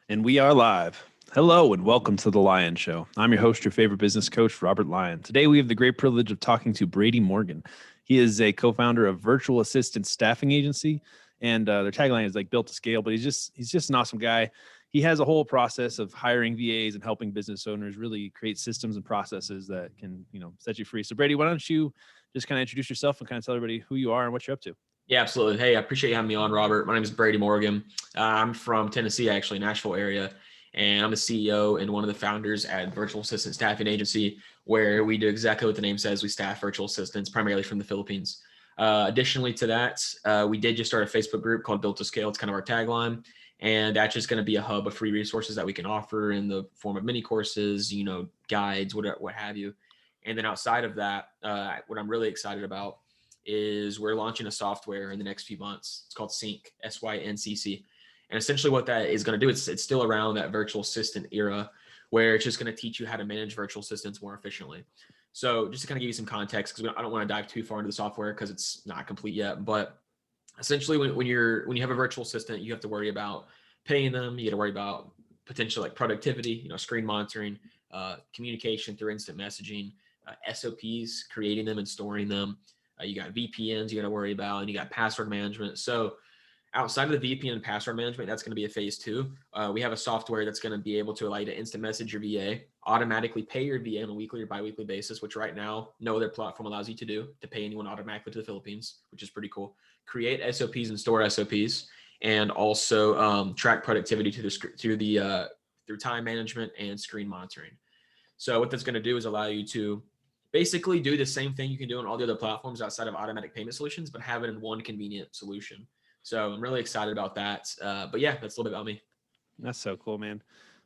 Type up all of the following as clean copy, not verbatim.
And we are live. Hello and welcome to the Lyon Show. I'm your host, your favorite business coach, Robert Lyon. Today we have the great privilege of talking to Brady Morgan. He is a co-founder of Virtual Assistant Staffing Agency, and their tagline is like "Built to Scale." But he's just an awesome guy. He has a whole process of hiring VAs and helping business owners really create systems and processes that can set you free. So Brady, why don't you just kind of introduce yourself and kind of tell everybody who you are and what you're up to? Yeah, absolutely. Hey, I appreciate you having me on, Robert. My name is Brady Morgan. I'm from Tennessee, actually, Nashville area, and I'm the CEO and one of the founders at Virtual Assistant Staffing Agency, where we do exactly what the name says. We staff virtual assistants primarily from the Philippines. Additionally to that, we did just start a Facebook group called Built to Scale. It's kind of our tagline, and that's just going to be a hub of free resources that we can offer in the form of mini courses, guides, what have you. And then outside of that, what I'm really excited about is we're launching a software in the next few months. It's called Sync, SYNCC. And essentially what that is going to do, it's still around that virtual assistant era where it's just going to teach you how to manage virtual assistants more efficiently. So just to kind of give you some context, because I don't want to dive too far into the software because it's not complete yet, but essentially when you have a virtual assistant, you have to worry about paying them. You got to worry about potential like productivity, screen monitoring, communication through instant messaging, SOPs, creating them and storing them. You got VPNs you got to worry about, and you got password management. So outside of the VPN and password management, that's going to be a phase two. We have a software that's going to be able to allow you to instant message your VA, automatically pay your VA on a weekly or biweekly basis, which right now no other platform allows you to pay anyone automatically to the Philippines, which is pretty cool. Create SOPs and store SOPs, and also track productivity through time management and screen monitoring. So what that's going to do is allow you to basically do the same thing you can do on all the other platforms outside of automatic payment solutions, but have it in one convenient solution. So I'm really excited about that. But yeah, that's a little bit about me. That's so cool, man.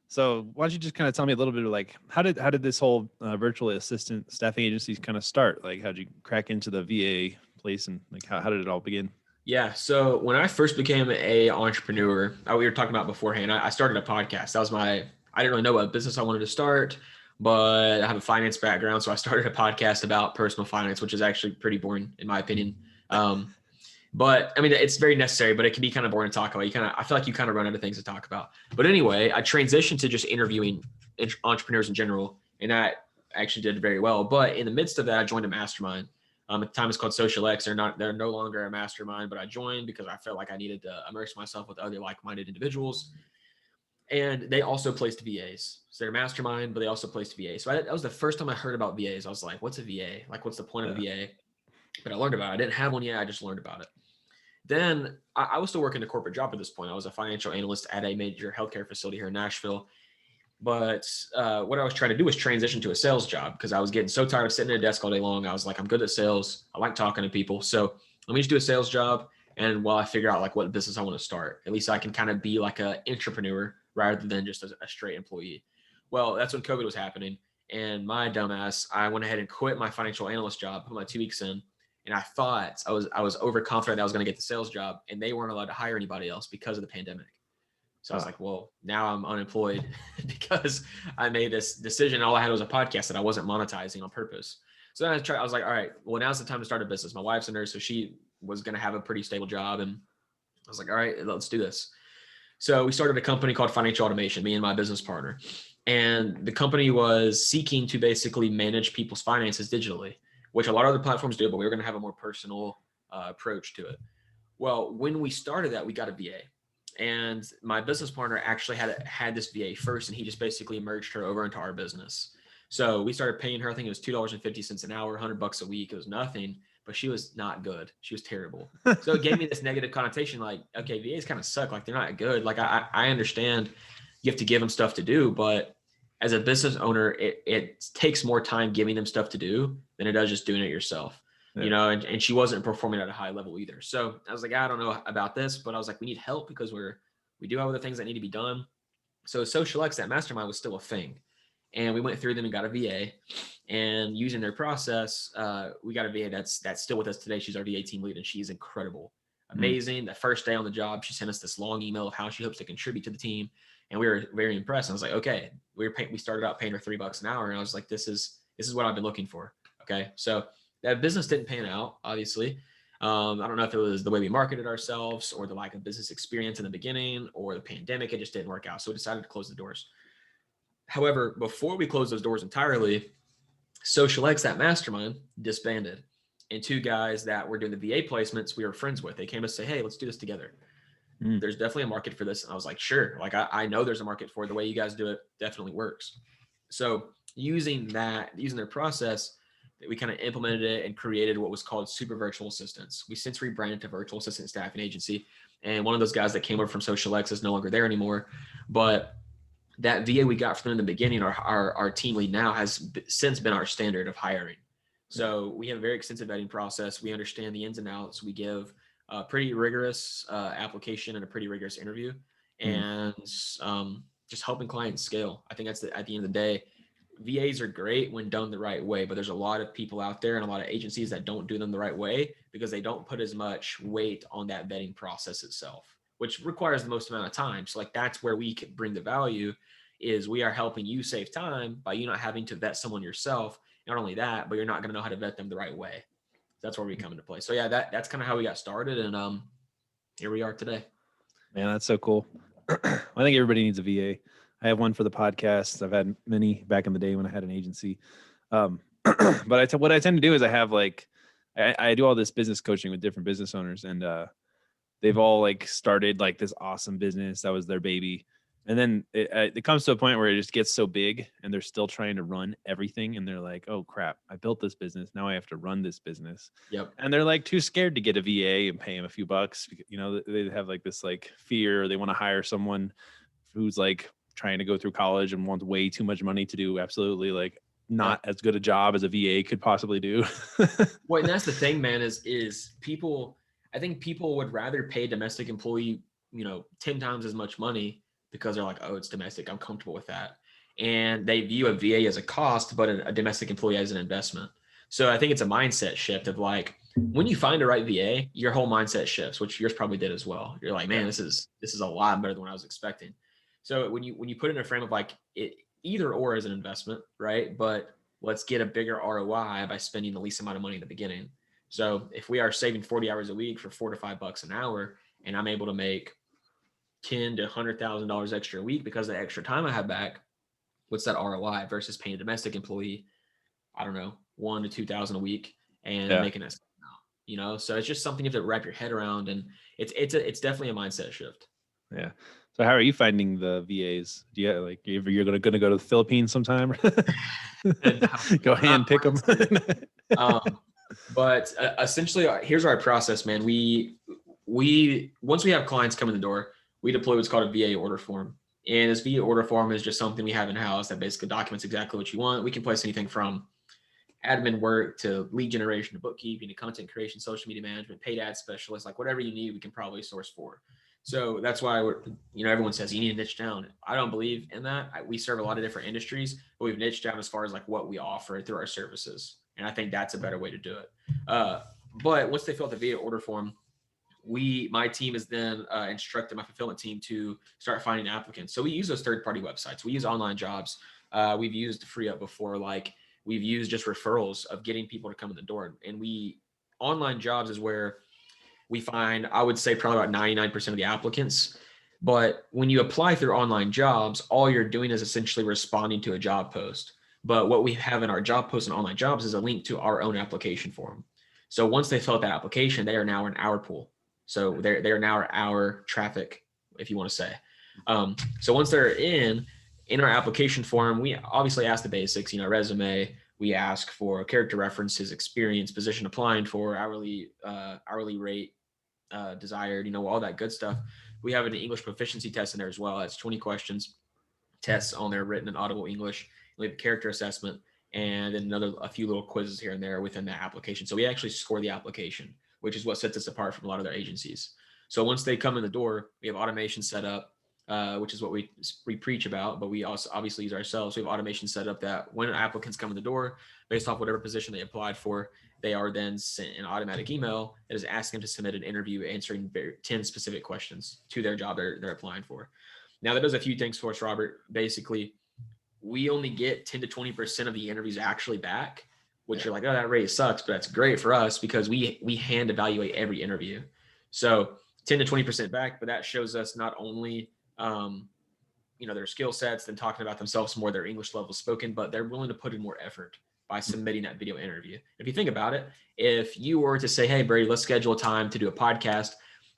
So why don't you just kind of tell me a little bit of like how did this whole virtual assistant staffing agencies kind of start? Like how'd you crack into the VA place and like how did it all begin? Yeah. So when I first became a entrepreneur, we were talking about beforehand, I started a podcast. I didn't really know what business I wanted to start, but I have a finance background. So I started a podcast about personal finance, which is actually pretty boring in my opinion. But I mean, it's very necessary, but it can be kind of boring to talk about. I feel like you kind of run out of things to talk about. But anyway, I transitioned to just interviewing entrepreneurs in general, and that actually did very well. But in the midst of that, I joined a mastermind. At the time, it's called Social X. They're no longer a mastermind, but I joined because I felt like I needed to immerse myself with other like-minded individuals. And they also placed VAs. So they're a mastermind, but they also placed VAs. So that was the first time I heard about VAs. I was like, what's a VA? Like, what's the point of a VA? But I learned about it. I didn't have one yet. I just learned about it. Then I was still working a corporate job at this point. I was a financial analyst at a major healthcare facility here in Nashville. But what I was trying to do was transition to a sales job because I was getting so tired of sitting at a desk all day long. I was like, I'm good at sales. I like talking to people. So let me just do a sales job. And while I figure out like what business I want to start, at least I can kind of be like an entrepreneur rather than just a straight employee. Well, that's when COVID was happening. And my dumbass, I went ahead and quit my financial analyst job, put my 2 weeks in. And I thought I was overconfident that I was going to get the sales job, and they weren't allowed to hire anybody else because of the pandemic. So I was like, well, now I'm unemployed because I made this decision. All I had was a podcast that I wasn't monetizing on purpose. So then I was like, all right, well, now's the time to start a business. My wife's a nurse, so she was going to have a pretty stable job. And I was like, all right, let's do this. So we started a company called Financial Automation, me and my business partner. And the company was seeking to basically manage people's finances digitally, which a lot of other platforms do, but we were going to have a more personal approach to it. Well, when we started that, we got a VA. And my business partner actually had this VA first, and he just basically merged her over into our business. So we started paying her. I think it was $2.50 an hour, $100 a week. It was nothing, but she was not good. She was terrible. So it gave me this negative connotation. Like, okay, VAs kind of suck. Like they're not good. Like I understand you have to give them stuff to do, but as a business owner, it takes more time giving them stuff to do than it does just doing it yourself. Yeah. And she wasn't performing at a high level either. So I was like, I don't know about this, but I was like, we need help because we do have other things that need to be done. So Social X, that mastermind was still a thing. And we went through them and got a VA, and using their process, we got a VA that's still with us today. She's our VA team lead, and she's incredible, amazing. The first day on the job, she sent us this long email of how she hopes to contribute to the team, and we were very impressed. I was like, okay, we started out paying her $3 an hour, and I was like, this is what I've been looking for. Okay, so that business didn't pan out, obviously. I don't know if it was the way we marketed ourselves or the lack of business experience in the beginning or the pandemic. It just didn't work out. So we decided to close the doors. However, before we closed those doors entirely, Social X, that mastermind, disbanded. And two guys that were doing the VA placements we were friends with, they came to say, hey, let's do this together. Mm. There's definitely a market for this. And I was like, sure. Like, I know there's a market for it. The way you guys do it definitely works. So using their process, we kind of implemented it and created what was called Super Virtual Assistants. We since rebranded to Virtual Assistant Staffing Agency. And one of those guys that came over from Social X is no longer there anymore. But that VA we got from in the beginning, our team lead now has since been our standard of hiring. So we have a very extensive vetting process. We understand the ins and outs. We give a pretty rigorous application and a pretty rigorous interview, and just helping clients scale. I think that's at the end of the day, VAs are great when done the right way, but there's a lot of people out there and a lot of agencies that don't do them the right way because they don't put as much weight on that vetting process itself, which requires the most amount of time. So like that's where we can bring the value is we are helping you save time by you not having to vet someone yourself. Not only that, but you're not going to know how to vet them the right way. That's where we come into play. So yeah, that's kind of how we got started. And here we are today. Man, that's so cool. I think everybody needs a VA. I have one for the podcast. I've had many back in the day when I had an agency. But what I tend to do is I have I do all this business coaching with different business owners, and they've all like started like this awesome business that was their baby. And then it comes to a point where it just gets so big and they're still trying to run everything. And they're like, oh crap, I built this business. Now I have to run this business. Yep. And they're like too scared to get a VA and pay him a few bucks. You know, they have like this like fear. They want to hire someone who's like trying to go through college and wants way too much money to do absolutely like not as good a job as a VA could possibly do. Well, and that's the thing, man, is people, I think people would rather pay a domestic employee, 10 times as much money because they're like, oh, it's domestic, I'm comfortable with that. And they view a VA as a cost, but a domestic employee as an investment. So I think it's a mindset shift of like, when you find a right VA, your whole mindset shifts, which yours probably did as well. You're like, man, this is a lot better than what I was expecting. So when you put it in a frame of like it either or as an investment, right? But let's get a bigger ROI by spending the least amount of money in the beginning. So if we are saving 40 hours a week for $4 to $5 an hour, and I'm able to make $10,000 to $100,000 extra a week because of the extra time I have back, what's that ROI versus paying a domestic employee, I don't know, $1,000 to $2,000 a week and making it, so it's just something you have to wrap your head around, and it's definitely a mindset shift. Yeah. So how are you finding the VAs? Do you like you're going to go to the Philippines sometime? Go hand pick them. But essentially, here's our process, man. We once we have clients come in the door, we deploy what's called a VA order form. And this VA order form is just something we have in house that basically documents exactly what you want. We can place anything from admin work to lead generation to bookkeeping to content creation, social media management, paid ad specialist, like whatever you need, we can probably source for. So that's why everyone says you need to niche down. I don't believe in that. We serve a lot of different industries, but we've niched down as far as like what we offer through our services. And I think that's a better way to do it. But once they fill out the VA order form, my team is then instructed my fulfillment team to start finding applicants. So we use those third-party websites. We use online jobs. We've used Free Up before. Like we've used just referrals of getting people to come in the door. And online jobs is where we find, I would say probably about 99% of the applicants. But when you apply through online jobs, all you're doing is essentially responding to a job post. But what we have in our job posts and online jobs is a link to our own application form. So once they fill out that application, they are now in our pool. So they are now our traffic, if you want to say. So once they're in our application form, we obviously ask the basics, resume. We ask for character references, experience, position applying for, hourly rate desired, all that good stuff. We have an English proficiency test in there as well. That's 20 questions, tests on there, written in audible English. We have a character assessment, and then a few little quizzes here and there within that application. So we actually score the application, which is what sets us apart from a lot of their agencies. So once they come in the door, we have automation set up, which is what we preach about, but we also obviously use ourselves. We have automation set up that when applicants come in the door, based off whatever position they applied for, they are then sent an automatic email that is asking them to submit an interview answering 10 specific questions to their job they're applying for. Now that does a few things for us, Robert. Basically, we only get 10 to 20% of the interviews actually back which you're like, oh, that rate sucks, but that's great for us because we hand evaluate every interview. So 10 to 20% back, but that shows us not only, their skill sets, then talking about themselves more, their English level spoken, but they're willing to put in more effort by submitting that video interview. If you think about it, if you were to say, hey, Brady, let's schedule a time to do a podcast.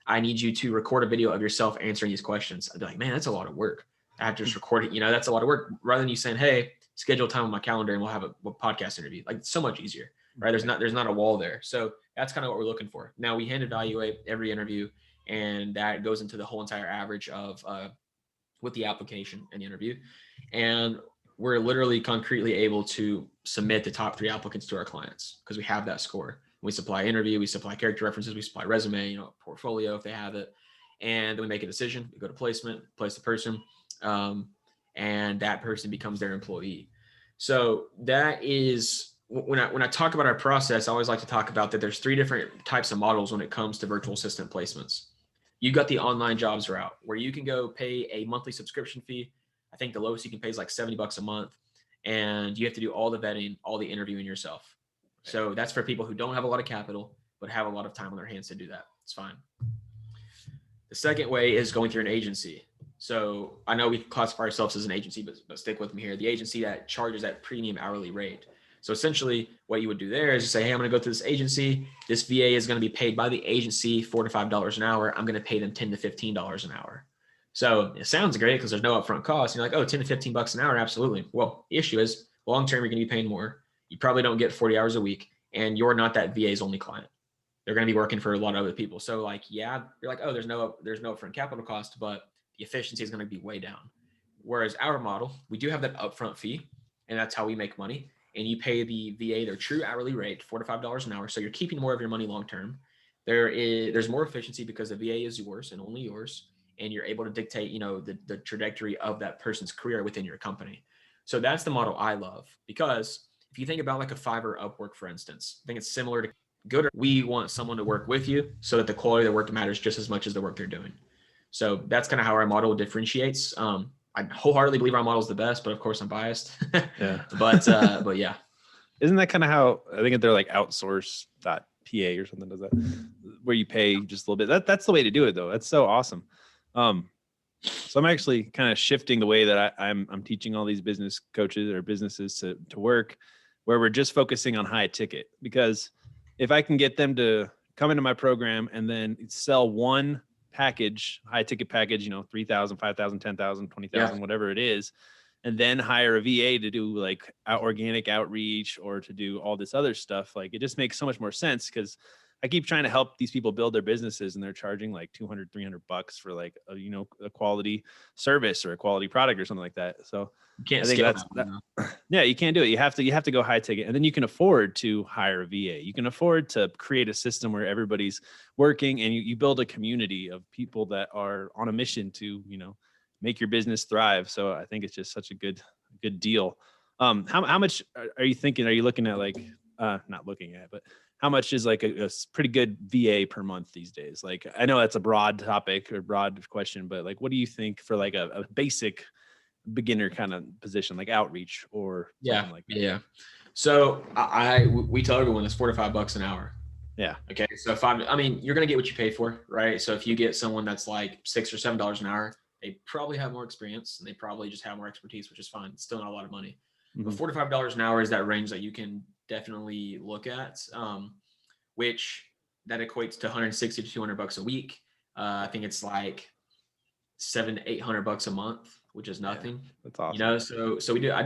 I need you to record a video of yourself answering these questions. I'd be like, man, that's a lot of work. I have to just record it. That's a lot of work rather than you saying, hey, schedule time on my calendar and we'll have a podcast interview. Like, it's so much easier, right? There's not a wall there. So that's kind of what we're looking for. Now we hand evaluate every interview, and that goes into the whole entire average of with the application and the interview. And we're literally concretely able to submit the top 3 applicants to our clients because we have that score. We supply interview, we supply character references, we supply resume, portfolio if they have it. And then we make a decision, we go to placement, place the person, and that person becomes their employee. So that is, when I talk about our process, I always like to talk about that there's 3 different types of models when it comes to virtual assistant placements. You got the online jobs route where you can go pay a monthly subscription fee. I think the lowest you can pay is like $70 a month, and you have to do all the vetting, all the interviewing yourself. So that's for people who don't have a lot of capital, but have a lot of time on their hands to do that. It's fine. The second way is going through an agency. So I know we classify ourselves as an agency, but stick with me here. The agency that charges that premium hourly rate. So essentially what you would do there is you say, hey, I'm going to go through this agency. This VA is going to be paid by the agency $4 to $5 an hour. I'm going to pay them $10 to $15 an hour. So it sounds great because there's no upfront cost. You're like, oh, 10 to 15 bucks an hour. Absolutely. Well, the issue is long-term, you're going to be paying more. You probably don't get 40 hours a week, and you're not that VA's only client. They're going to be working for a lot of other people. So like, yeah, you're like, oh, there's no upfront capital cost, but the efficiency is going to be way down. Whereas our model, we do have that upfront fee, and that's how we make money. And you pay the VA their true hourly rate, $4 to $5 an hour. So you're keeping more of your money long-term. There's more efficiency because the VA is yours and only yours. And you're able to dictate, the trajectory of that person's career within your company. So that's the model I love, because if you think about like a Fiverr, Upwork, for instance, I think it's similar to good. We want someone to work with you so that the quality of the work matters just as much as the work they're doing. So that's kind of how our model differentiates. I wholeheartedly believe our model is the best, but of course I'm biased. Yeah. But yeah. Isn't that kind of how, I think they're like outsource.pa or something does that, where you pay just a little bit. That's the way to do it though. That's so awesome. So I'm actually kind of shifting the way that I'm teaching all these business coaches or businesses to work, where we're just focusing on high ticket. Because if I can get them to come into my program and then sell one package, high ticket package, 3,000, 5,000, 10,000, 20,000, whatever it is, and then hire a VA to do like organic outreach or to do all this other stuff, like it just makes so much more sense. Because I keep trying to help these people build their businesses, and they're charging like $200, $300 for like a quality service or a quality product or something like that. So you can't I think scale that. Yeah, you can't do it. You have to go high ticket, and then you can afford to hire a VA. You can afford to create a system where everybody's working, and you build a community of people that are on a mission to, make your business thrive. So I think it's just such a good deal. How much are you thinking? Are you looking at like, not looking at, but how much is like a pretty good VA per month these days? Like, I know that's a broad topic or broad question, but like, what do you think for like a basic beginner kind of position, like outreach or something like that? Yeah. So we tell everyone it's $4 to $5 an hour. Yeah. Okay. So you're going to get what you pay for, right? So if you get someone that's like $6 or $7 an hour, they probably have more experience and they probably just have more expertise, which is fine. It's still not a lot of money. Mm-hmm. But $4 to $5 an hour is that range that you can definitely look at, which that equates to $160 to $200 a week. I think it's like $700 to $800 a month, which is nothing. Yeah, that's awesome. So I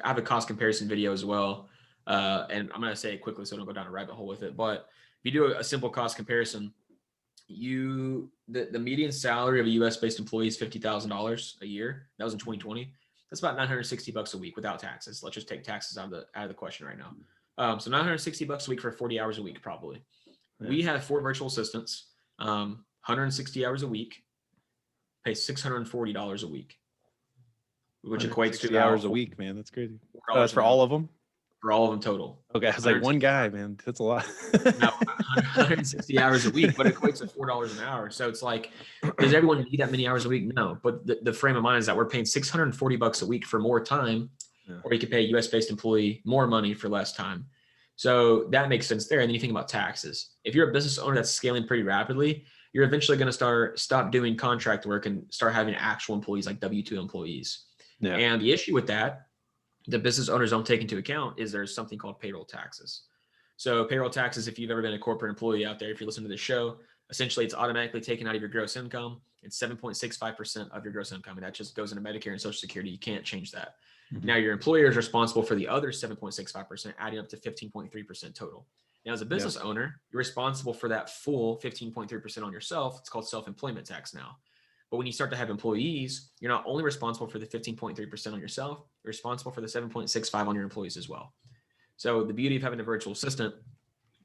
have a cost comparison video as well. And I'm going to say it quickly so I don't go down a rabbit hole with it. But if you do a simple cost comparison, the median salary of a US based employee is $50,000 a year. That was in 2020. That's about $960 a week without taxes. Let's just take taxes out of the question right now. So $960 a week for 40 hours a week, probably. Yeah. We have 4 virtual assistants, 160 hours a week, pay $640 a week, which equates to hours a week, man. That's crazy. That's for all of them? For all of them total. Okay, I was like, one guy, man. That's a lot. No, 160 hours a week, but it equates to $4 an hour. So it's like, does everyone need that many hours a week? No, but the frame of mind is that we're paying $640 a week for more time, or you could pay a US-based employee more money for less time. So that makes sense there. And then you think about taxes. If you're a business owner that's scaling pretty rapidly, you're eventually going to stop doing contract work and start having actual employees, like W-2 employees. Yeah. And the issue with that, the business owners don't take into account, is there's something called payroll taxes. So payroll taxes, if you've ever been a corporate employee out there, if you listen to this show, essentially it's automatically taken out of your gross income. It's 7.65% of your gross income. And that just goes into Medicare and Social Security. You can't change that. Mm-hmm. Now your employer is responsible for the other 7.65%, adding up to 15.3% total. Now, as a business owner, you're responsible for that full 15.3% on yourself. It's called self-employment tax now. But when you start to have employees, you're not only responsible for the 15.3% on yourself, you're responsible for the 7.65 on your employees as well. So the beauty of having a virtual assistant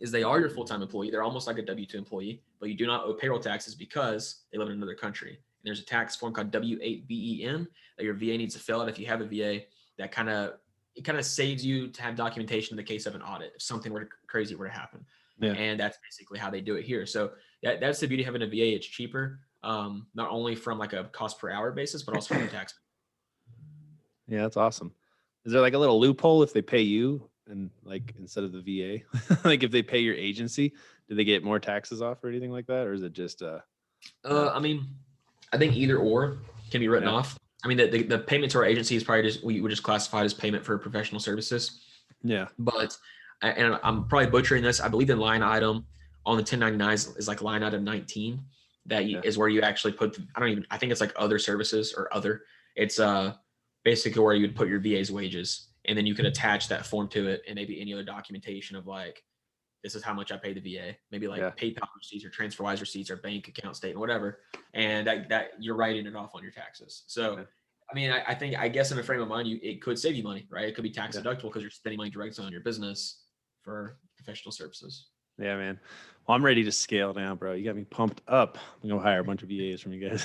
is they are your full-time employee. They're almost like a W-2 employee, but you do not owe payroll taxes because they live in another country. And there's a tax form called W-8BEN that your VA needs to fill out if you have a VA. That kind of saves you to have documentation in the case of an audit if something crazy were to happen. Yeah. And that's basically how they do it here. So that's the beauty of having a VA. It's cheaper, not only from like a cost per hour basis, but also from tax. Yeah, that's awesome. Is there like a little loophole if they pay you and like instead of the VA, like if they pay your agency, do they get more taxes off or anything like that, or is it just? I mean, I think either or can be written off. I mean, the payment to our agency is probably just, we would just classify it as payment for professional services. Yeah. But, and I'm probably butchering this, I believe the line item on the 1099 is like line item 19. That is where you actually put, I think it's like other services or other. It's basically where you would put your VA's wages, and then you could attach that form to it and maybe any other documentation of like, this is how much I pay the VA, maybe like PayPal receipts or TransferWise receipts or bank account statement, whatever. And that you're writing it off on your taxes. So, I mean, I guess in a frame of mind, it could save you money, right? It could be tax deductible because you're spending money directly on your business for professional services. Yeah, man. Well, I'm ready to scale now, bro. You got me pumped up. I'm going to hire a bunch of VAs from you guys.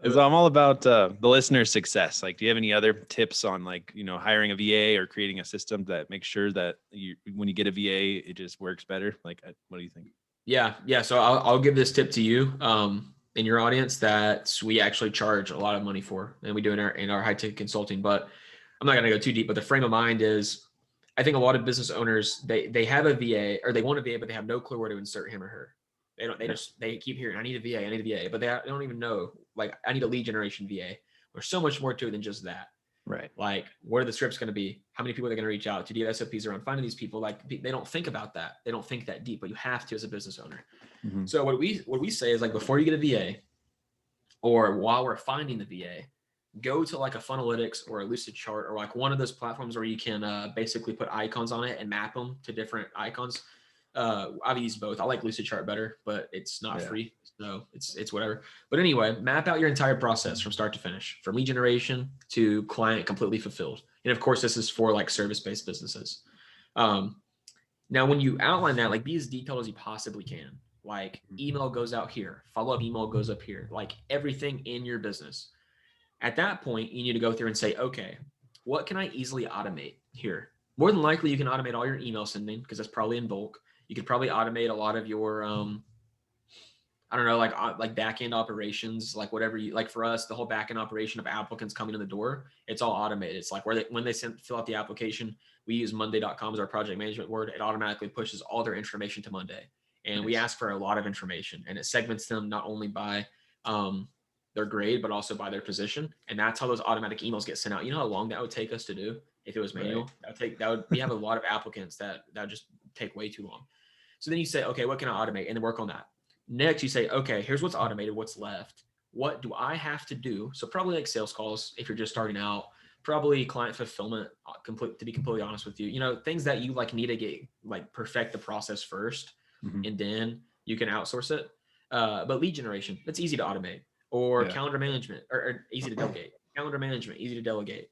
So I'm all about the listener's success. Like, do you have any other tips on like, hiring a VA or creating a system that makes sure that when you get a VA, it just works better? Like, what do you think? Yeah. So I'll give this tip to you in your audience that we actually charge a lot of money for, and we do in our high tech consulting. But I'm not going to go too deep. But the frame of mind is, I think a lot of business owners they have a VA or they want a VA, but they have no clue where to insert him or her. They keep hearing, I need a VA, but they don't even know, like, I need a lead generation VA. There's so much more to it than just that. Right. Like, what are the scripts going to be? How many people are they going to reach out to? Do you have SOPs around finding these people? Like, they don't think about that. They don't think that deep, but you have to as a business owner. Mm-hmm. So what we say is, like, before you get a VA or while we're finding the VA, go to like a Funnelytics or a Lucidchart or like one of those platforms where you can basically put icons on it and map them to different icons. I've used both. I like Lucidchart better, but it's not free, so it's whatever. But anyway, map out your entire process from start to finish, from lead generation to client completely fulfilled. And of course, this is for like service-based businesses. Now, when you outline that, like, be as detailed as you possibly can. Like, email goes out here, follow-up email goes up here, like everything in your business. At that point, you need to go through and say, okay, what can I easily automate here? More than likely, you can automate all your email sending because that's probably in bulk. You could probably automate a lot of your, like back-end operations, like whatever you, like for us, the whole back-end operation of applicants coming in the door, it's all automated. It's like when they fill out the application, we use Monday.com as our project management word. It automatically pushes all their information to Monday. And we ask for a lot of information, and it segments them not only by their grade, but also by their position. And that's how those automatic emails get sent out. You know how long that would take us to do if it was manual? Right. We have a lot of applicants that would just take way too long. So then you say, okay, what can I automate? And then work on that. Next, you say, okay, here's what's automated, what's left. What do I have to do? So probably like sales calls, if you're just starting out, probably client fulfillment, to be completely honest with you, things that you like need to get, like, perfect the process first, and then you can outsource it. But lead generation, that's easy to automate. Or calendar management, or easy to delegate. Calendar management, easy to delegate.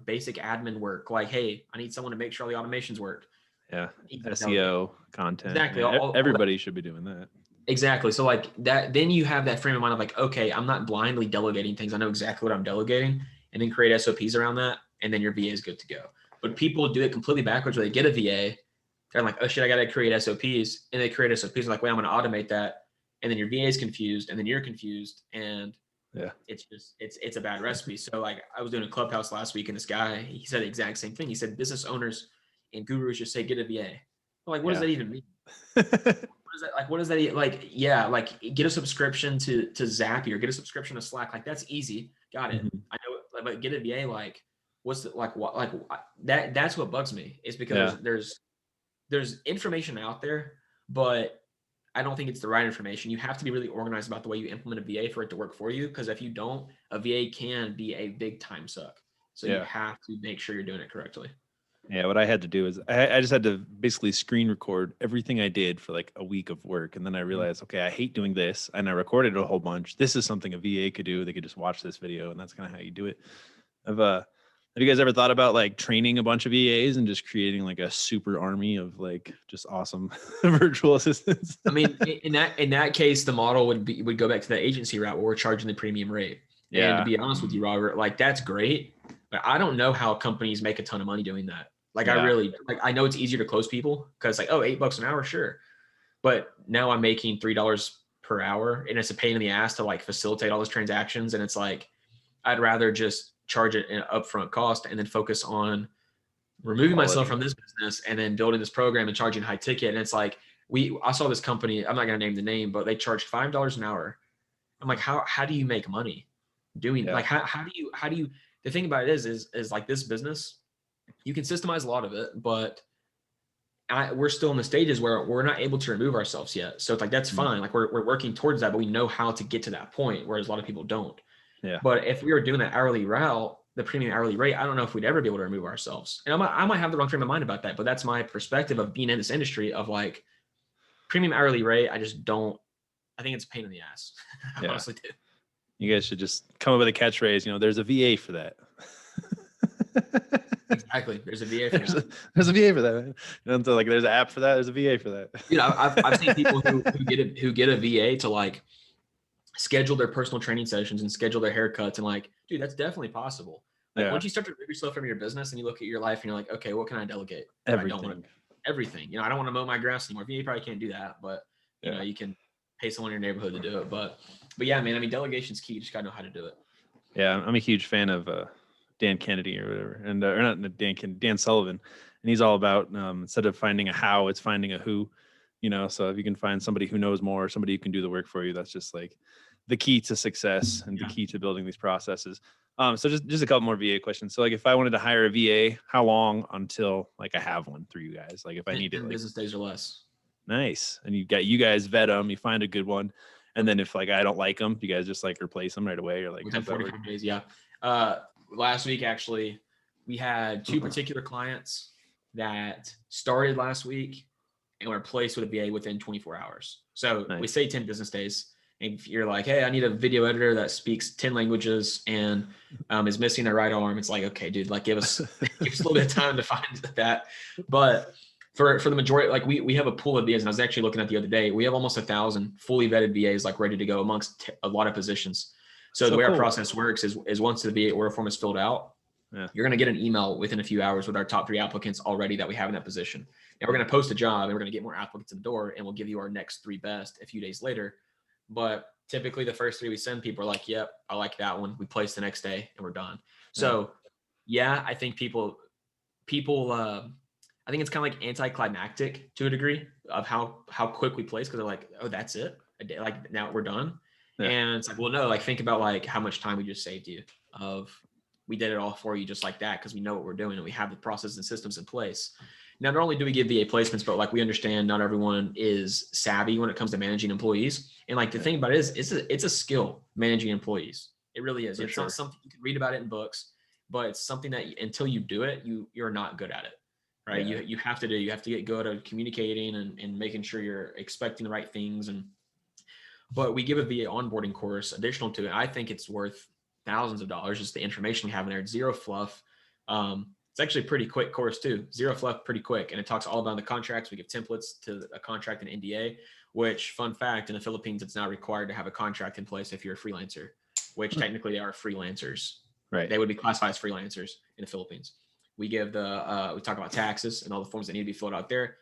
Basic admin work, like, hey, I need someone to make sure all the automations work. Yeah, SEO content. Exactly. Everybody should be doing that. Exactly. So like that, then you have that frame of mind of like, okay, I'm not blindly delegating things. I know exactly what I'm delegating, and then create SOPs around that, and then your VA is good to go. But people do it completely backwards where they get a VA, they're like, oh shit, I got to create SOPs, and they create SOPs like, wait, I'm going to automate that, and then your VA is confused, and then you're confused, and it's a bad recipe. So like, I was doing a Clubhouse last week, and this guy, he said the exact same thing. He said business owners and gurus just say, get a VA. Like, what does Yeah. that even mean? What is that like? What is that like? Yeah, like get a subscription to Zapier, get a subscription to Slack. Like that's easy. Got it. Mhm. I know it, but get a VA. Like what's the, like what like that? That's what bugs me. Is because Yeah. there's information out there, but I don't think it's the right information. You have to be really organized about the way you implement a VA for it to work for you. Because if you don't, a VA can be a big time suck. So you Yeah. have to make sure you're doing it correctly. Yeah, what I had to do is I just had to basically screen record everything I did for like a week of work. And then I realized, okay, I hate doing this. And I recorded a whole bunch. This is something a VA could do. They could just watch this video, and that's kind of how you do it. Have you guys ever thought about like training a bunch of VAs and just creating like a super army of like just awesome virtual assistants? I mean, in that case, the model would go back to the agency route where we're charging the premium rate. And to be honest with you, Robert, like that's great, but I don't know how companies make a ton of money doing that. Like I Yeah. really like I know it's easier to close people because like, oh, $8 an hour, sure. But now I'm making $3 per hour and it's a pain in the ass to like facilitate all those transactions. And it's like I'd rather just charge it an upfront cost and then focus on removing myself from this business and then building this program and charging high ticket. And it's like I saw this company, I'm not gonna name the name, but they charged $5 an hour. I'm like, how do you make money doing like how do you the thing about it is like this business, you can systemize a lot of it, but we're still in the stages where we're not able to remove ourselves yet. So it's like, that's fine. Like we're working towards that, but we know how to get to that point, whereas a lot of people don't. Yeah. But if we were doing that hourly route, the premium hourly rate, I don't know if we'd ever be able to remove ourselves. And I might have the wrong frame of mind about that, but that's my perspective of being in this industry of like premium hourly rate. I just don't, I think it's a pain in the ass. I honestly do. You guys should just come up with a catchphrase. There's a VA for that. Exactly. There's a VA for that. There's a VA for that. Man. So like, there's an app for that. There's a VA for that. Dude, I've seen people who get a VA to like schedule their personal training sessions and schedule their haircuts, and like, dude, that's definitely possible. Like once you start to remove yourself from your business and you look at your life and you're like, okay, what can I delegate? Everything. I don't want everything. I don't want to mow my grass anymore. VA probably can't do that, but you can pay someone in your neighborhood to do it. But yeah, man, I mean, delegation's key. You just gotta know how to do it. Yeah, I'm a huge fan of Dan Kennedy or whatever, and or not Dan Sullivan, and he's all about instead of finding a how, it's finding a who. So if you can find somebody who knows more, somebody who can do the work for you, that's just like the key to success and the key to building these processes. So just a couple more VA questions. So like, if I wanted to hire a VA, how long until like I have one through you guys? Like if I need it, like business days or less. Nice. And you guys vet them, you find a good one. And then if like I don't like them, you guys just like replace them right away or like within 45 days. Yeah. Last week, actually, we had two particular clients that started last week and were placed with a VA within 24 hours. So we say 10 business days. And if you're like, hey, I need a video editor that speaks 10 languages and is missing their right arm, it's like, okay, dude, like give us a little bit of time to find that. But for the majority, like we have a pool of VAs, and I was actually looking at the other day, we have almost 1,000 fully vetted VAs like ready to go amongst a lot of positions. So the way our process works is once the VA order form is filled out, you're going to get an email within a few hours with our top 3 applicants already that we have in that position. And we're going to post a job and we're going to get more applicants in the door, and we'll give you our next 3 best a few days later. But typically the first 3 we send, people are like, yep, I like that one. We place the next day and we're done. So I think people, I think it's kind of like anticlimactic to a degree of how quick we place, because they're like, oh, that's it. Like now we're done. And it's like, well, no, like think about like how much time we just saved you of, we did it all for you just like that, because we know what we're doing and we have the processes and systems in place. Now, not only do we give VA placements, but like we understand not everyone is savvy when it comes to managing employees. And like the thing about it is it's a skill, managing employees. It really is. It's not something you can read about it in books, but it's something that until you do it, you're not good at it. Right. Yeah. You have to get good at communicating and making sure you're expecting the right things. But we give a VA onboarding course additional to it. I think it's worth thousands of dollars, just the information we have in there. It's zero fluff. It's actually a pretty quick course too. Zero fluff, pretty quick. And it talks all about the contracts. We give templates to a contract and NDA, which, fun fact, in the Philippines, it's now required to have a contract in place if you're a freelancer, which technically they are freelancers. Right. They would be classified as freelancers in the Philippines. We give we talk about taxes and all the forms that need to be filled out there.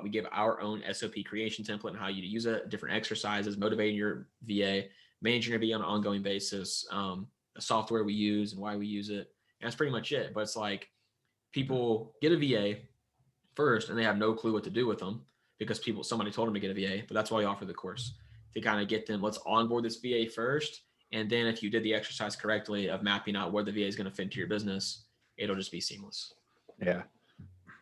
We give our own SOP creation template and how you use it, different exercises, motivating your VA, managing your VA on an ongoing basis, the software we use and why we use it. And that's pretty much it. But it's like, people get a VA, first and they have no clue what to do with them because somebody told them to get a VA, but that's why we offer the course to kind of get them, let's onboard this VA first. And then if you did the exercise correctly of mapping out where the VA is going to fit into your business, it'll just be seamless. Yeah.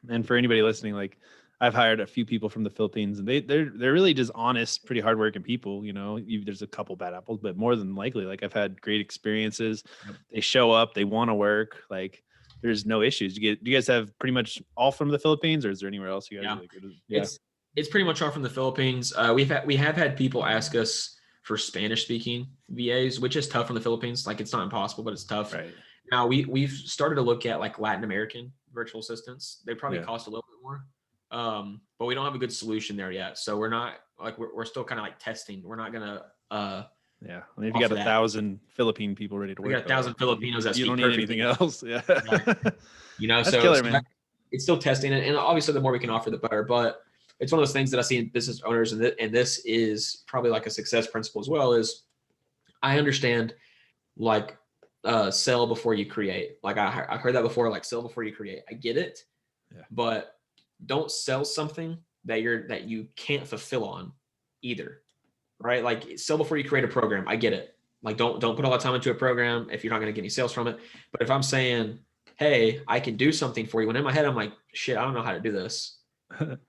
And for anybody listening, like I've hired a few people from the Philippines, and they're really just honest, pretty hardworking people. There's a couple bad apples, but more than likely, like I've had great experiences. Yep. They show up, they want to work. Like there's no issues. Do you guys have pretty much all from the Philippines, or is there anywhere else you guys? Yeah. It's pretty much all from the Philippines. We have had people ask us for Spanish speaking VAs, which is tough from the Philippines. Like it's not impossible, but it's tough. Right. Now we've started to look at like Latin American virtual assistants. They probably cost a little bit more. But we don't have a good solution there yet. So we're not like, we're still kind of like testing. We're not going to, yeah. I mean, if you got 1,000 Philippine people ready to work, we got 1,000 Filipinos that you speak don't need anything else. Yeah. That's so killer, man. It's still testing it. And obviously the more we can offer, the better, but it's one of those things that I see in business owners. And this is probably like a success principle as well, is I understand like, sell before you create. Like I heard that before, like sell before you create. I get it, but don't sell something that you can't fulfill on either, right? Like sell before you create a program. I get it. Like don't put all that time into a program if you're not going to get any sales from it. But if I'm saying, hey, I can do something for you, when in my head I'm like, shit, I don't know how to do this.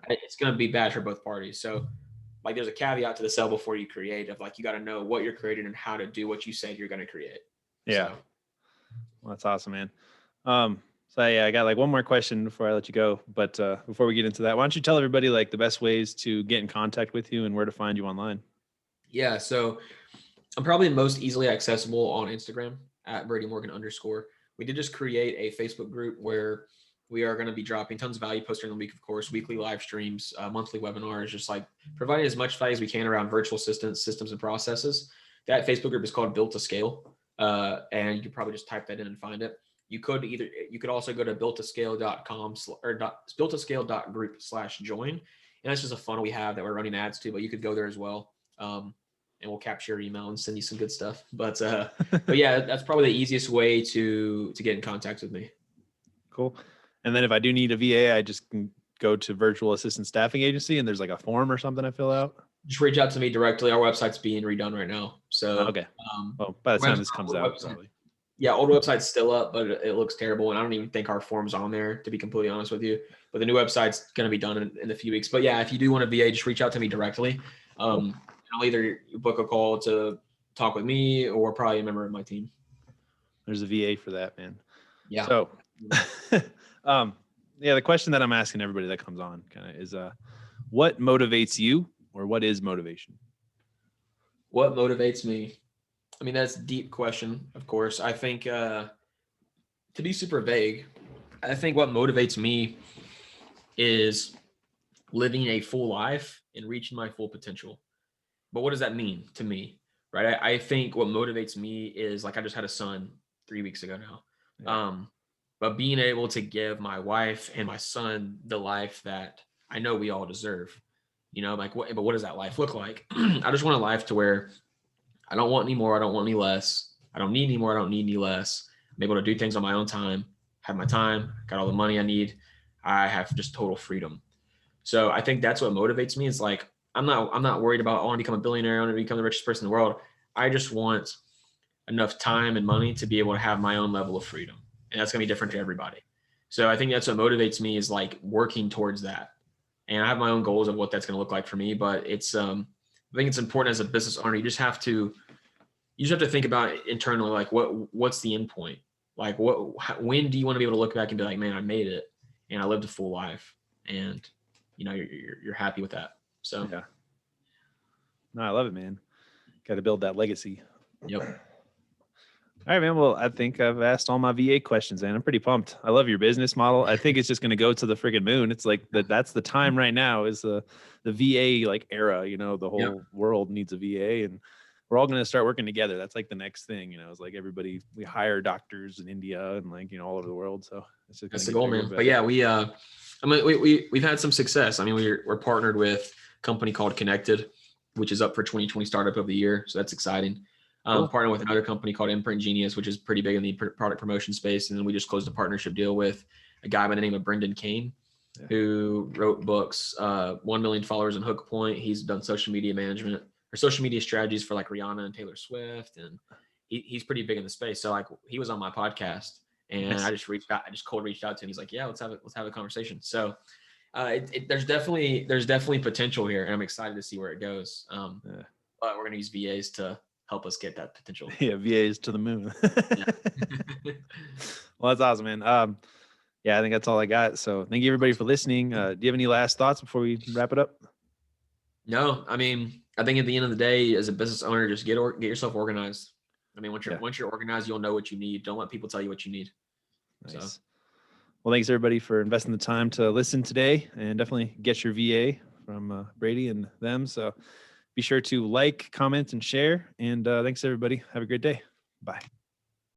It's going to be bad for both parties. So like there's a caveat to the sell before you create of like, you got to know what you're creating and how to do what you said you're going to create. Yeah. So. Well, that's awesome, man. So yeah, I got like one more question before I let you go. But before we get into that, why don't you tell everybody like the best ways to get in contact with you and where to find you online? Yeah. So I'm probably most easily accessible on Instagram at Brady Morgan _. We did just create a Facebook group where we are going to be dropping tons of value posts during the week, of course, weekly live streams, monthly webinars, just like providing as much value as we can around virtual assistants, systems, and processes. That Facebook group is called Built to Scale. And you could probably just type that in and find it. You could also go to builttoscale.com or builttoscale.group/join. And that's just a funnel we have that we're running ads to, but you could go there as well. And we'll capture your email and send you some good stuff. But yeah, that's probably the easiest way to get in contact with me. Cool. And then if I do need a VA, I just can go to Virtual Assistant Staffing Agency and there's like a form or something I fill out. Just reach out to me directly. Our website's being redone right now. So okay. Well, by the time this comes out, probably. Yeah, old website's still up, but it looks terrible. And I don't even think our form's on there, to be completely honest with you. But the new website's going to be done in a few weeks. But yeah, if you do want a VA, just reach out to me directly. I'll either book a call to talk with me or probably a member of my team. There's a VA for that, man. Yeah. So, yeah, the question that I'm asking everybody that comes on kind of is, what motivates you, or what is motivation? What motivates me? I mean, that's a deep question, of course. I think to be super vague, I think what motivates me is living a full life and reaching my full potential. But what does that mean to me? Right? I think what motivates me is, like, I just had a son 3 weeks ago now. Yeah. But being able to give my wife and my son the life that I know we all deserve, like, what does that life look like? I just want a life to where I don't want any more. I don't want any less. I don't need any more. I don't need any less. I'm able to do things on my own time, have my time, got all the money I need. I have just total freedom. So I think that's what motivates me. Is like, I'm not worried about, I want to become a billionaire. I want to become the richest person in the world. I just want enough time and money to be able to have my own level of freedom. And that's going to be different to everybody. So I think that's what motivates me, is like working towards that. And I have my own goals of what that's going to look like for me, but it's, I think it's important as a business owner. You just have to think about it internally. Like what's the end point? Like when do you want to be able to look back and be like, man, I made it and I lived a full life, and you're happy with that. So yeah, no, I love it, man. Got to build that legacy. Yep. All right, man. Well, I think I've asked all my VA questions, and I'm pretty pumped. I love your business model. I think it's just going to go to the friggin' moon. It's like that's the time right now, is the VA like era. The whole world needs a VA, and we're all going to start working together. That's like the next thing. It's like we hire doctors in India and like all over the world. So that's the goal, man. But yeah, we've had some success. I mean, we're partnered with a company called Connected, which is up for 2020 Startup of the Year. So that's exciting. Partnered with another company called Imprint Genius, which is pretty big in the product promotion space. And then we just closed a partnership deal with a guy by the name of Brendan Kane. who wrote books, 1 million followers in Hook Point. He's done social media management or social media strategies for like Rihanna and Taylor Swift. And he's pretty big in the space. So like he was on my podcast and Nice. I just cold reached out to him. He's like, yeah, let's have a conversation. So there's definitely potential here, and I'm excited to see where it goes. But we're going to use VAs to help us get that potential. Yeah, VAs to the moon. Yeah. Well, that's awesome, man. Yeah, I think that's all I got. So thank you everybody for listening. Do you have any last thoughts before we wrap it up? No, I mean, I think at the end of the day, as a business owner, just get yourself organized. I mean, once you're organized, you'll know what you need. Don't let people tell you what you need. Nice. So. Well, thanks everybody for investing the time to listen today, and definitely get your VA from Brady and them. So be sure to like, comment, and share. And thanks everybody. Have a great day. Bye.